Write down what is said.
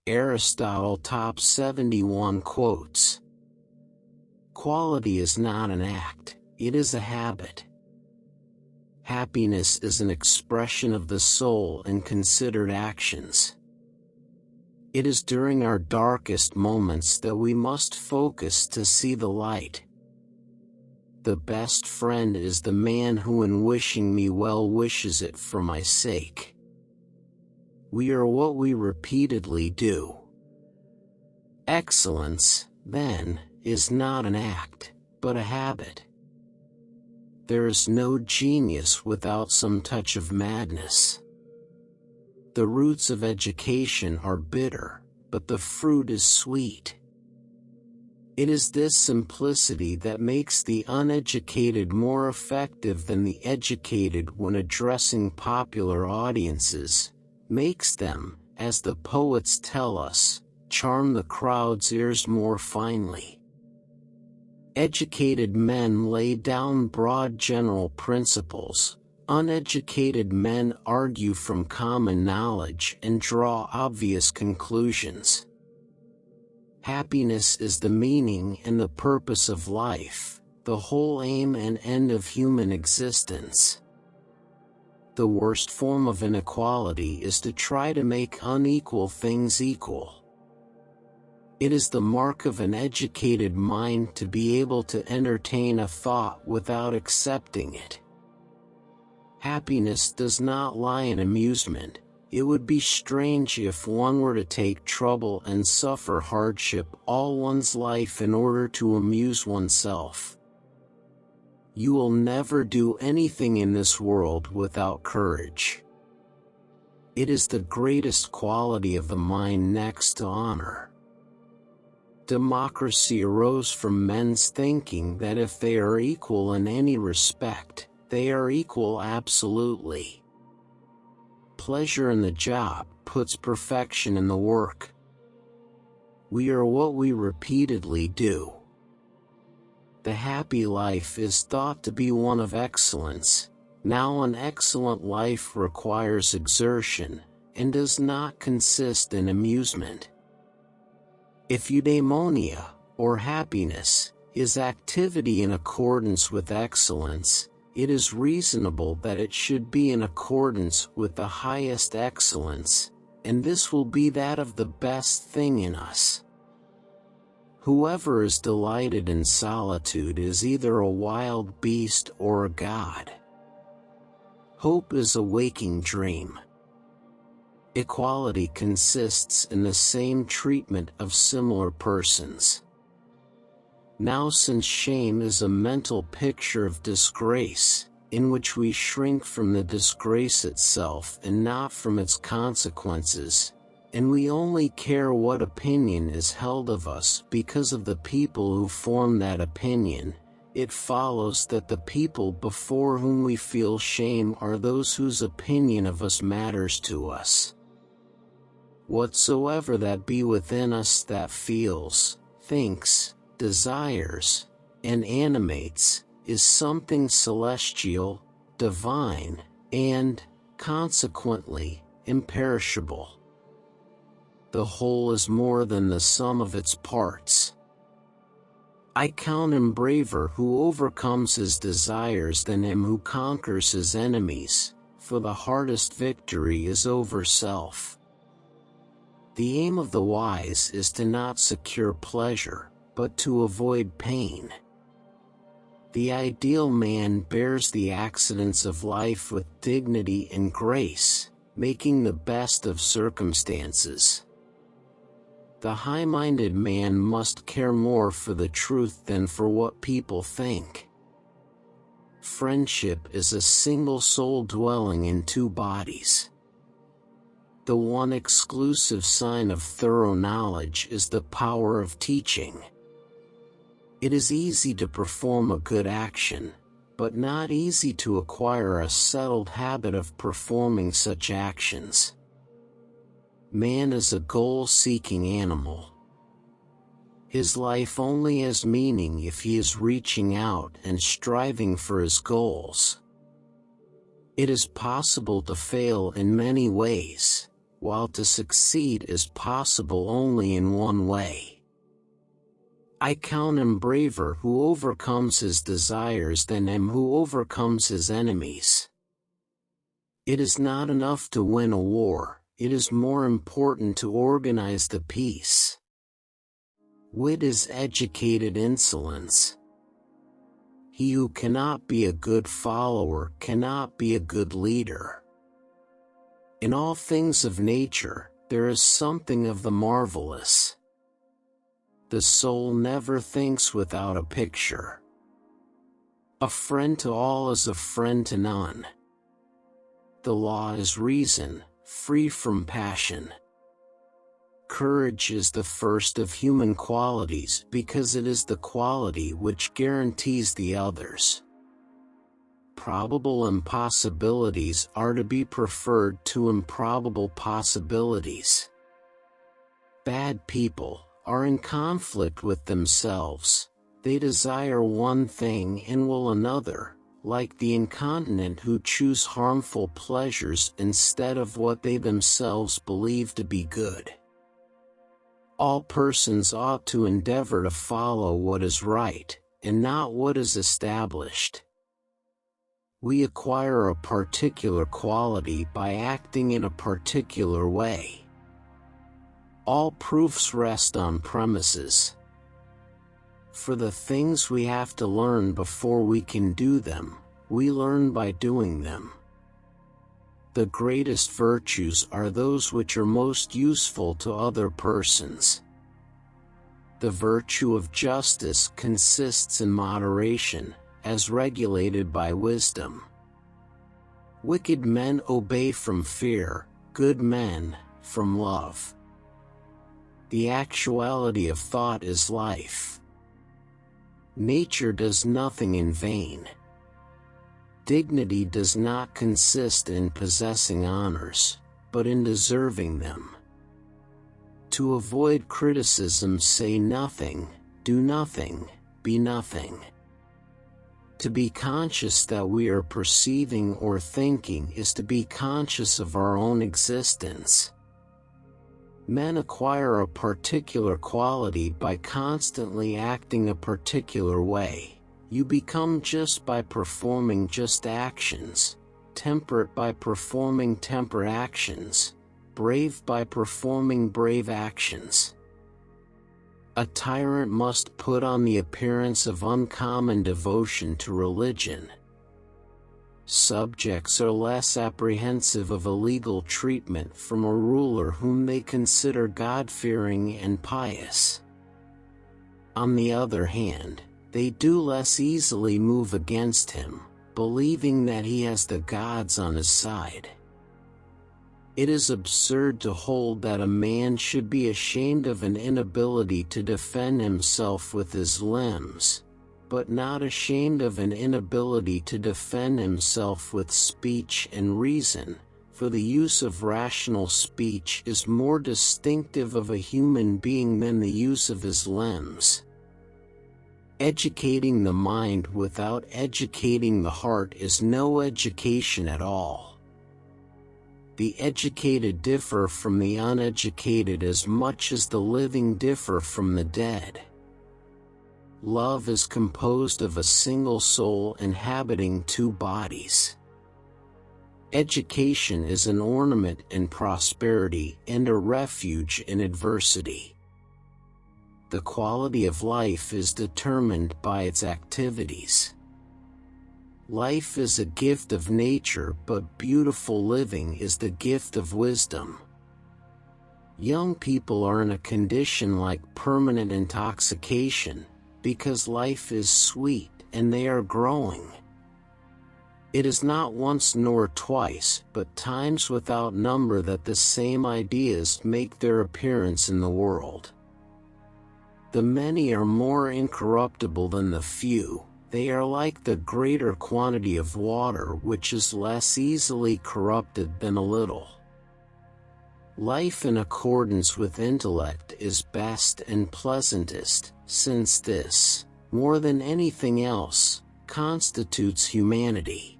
Aristotle Top 71 Quotes. Quality is not an act, it is a habit. Happiness is an expression of the soul in considered actions. It is during our darkest moments that we must focus to see the light. The best friend is the man who in wishing me well wishes it for my sake. We are what we repeatedly do. Excellence, then, is not an act, but a habit. There is no genius without some touch of madness. The roots of education are bitter, but the fruit is sweet. It is this simplicity that makes the uneducated more effective than the educated when addressing popular audiences, makes them, as the poets tell us, charm the crowd's ears more finely. Educated men lay down broad general principles, uneducated men argue from common knowledge and draw obvious conclusions. Happiness is the meaning and the purpose of life, the whole aim and end of human existence. The worst form of inequality is to try to make unequal things equal. It is the mark of an educated mind to be able to entertain a thought without accepting it. Happiness does not lie in amusement. It would be strange if one were to take trouble and suffer hardship all one's life in order to amuse oneself. You will never do anything in this world without courage. It is the greatest quality of the mind next to honor. Democracy arose from men's thinking that if they are equal in any respect, they are equal absolutely. Pleasure in the job puts perfection in the work. We are what we repeatedly do. The happy life is thought to be one of excellence. Now an excellent life requires exertion, and does not consist in amusement. If eudaimonia, or happiness, is activity in accordance with excellence, it is reasonable that it should be in accordance with the highest excellence, and this will be that of the best thing in us. Whoever is delighted in solitude is either a wild beast or a god. Hope is a waking dream. Equality consists in the same treatment of similar persons. Now since shame is a mental picture of disgrace, in which we shrink from the disgrace itself and not from its consequences, and we only care what opinion is held of us because of the people who form that opinion, it follows that the people before whom we feel shame are those whose opinion of us matters to us. Whatsoever that be within us that feels, thinks, desires, and animates, is something celestial, divine, and, consequently, imperishable. The whole is more than the sum of its parts. I count him braver who overcomes his desires than him who conquers his enemies, for the hardest victory is over self. The aim of the wise is to not secure pleasure, but to avoid pain. The ideal man bears the accidents of life with dignity and grace, making the best of circumstances. The high-minded man must care more for the truth than for what people think. Friendship is a single soul dwelling in two bodies. The one exclusive sign of thorough knowledge is the power of teaching. It is easy to perform a good action, but not easy to acquire a settled habit of performing such actions. Man is a goal-seeking animal. His life only has meaning if he is reaching out and striving for his goals. It is possible to fail in many ways. while to succeed is possible only in one way. I count him braver who overcomes his desires than him who overcomes his enemies. It is not enough to win a war, it is more important to organize the peace. Wit is educated insolence. He who cannot be a good follower cannot be a good leader. In all things of nature, there is something of the marvelous. The soul never thinks without a picture. A friend to all is a friend to none. The law is reason, free from passion. Courage is the first of human qualities because it is the quality which guarantees the others. Probable impossibilities are to be preferred to improbable possibilities. Bad people are in conflict with themselves. They desire one thing and will another, like the incontinent who choose harmful pleasures instead of what they themselves believe to be good. All persons ought to endeavor to follow what is right, and not what is established. We acquire a particular quality by acting in a particular way. All proofs rest on premises. For the things we have to learn before we can do them, we learn by doing them. The greatest virtues are those which are most useful to other persons. The virtue of justice consists in moderation, as regulated by wisdom. Wicked men obey from fear, good men, from love. The actuality of thought is life. Nature does nothing in vain. Dignity does not consist in possessing honors, but in deserving them. To avoid criticism, say nothing, do nothing, be nothing. To be conscious that we are perceiving or thinking is to be conscious of our own existence. Men acquire a particular quality by constantly acting a particular way. You become just by performing just actions, temperate by performing temperate actions, brave by performing brave actions. A tyrant must put on the appearance of uncommon devotion to religion. Subjects are less apprehensive of illegal treatment from a ruler whom they consider God-fearing and pious. On the other hand, they do less easily move against him, believing that he has the gods on his side. It is absurd to hold that a man should be ashamed of an inability to defend himself with his limbs, but not ashamed of an inability to defend himself with speech and reason, for the use of rational speech is more distinctive of a human being than the use of his limbs. Educating the mind without educating the heart is no education at all. The educated differ from the uneducated as much as the living differ from the dead. Love is composed of a single soul inhabiting two bodies. Education is an ornament in prosperity and a refuge in adversity. The quality of life is determined by its activities. Life is a gift of nature, but beautiful living is the gift of wisdom. Young people are in a condition like permanent intoxication, because life is sweet and they are growing. It is not once nor twice, but times without number that the same ideas make their appearance in the world. The many are more incorruptible than the few. They are like the greater quantity of water, which is less easily corrupted than a little. Life in accordance with intellect is best and pleasantest, since this, more than anything else, constitutes humanity.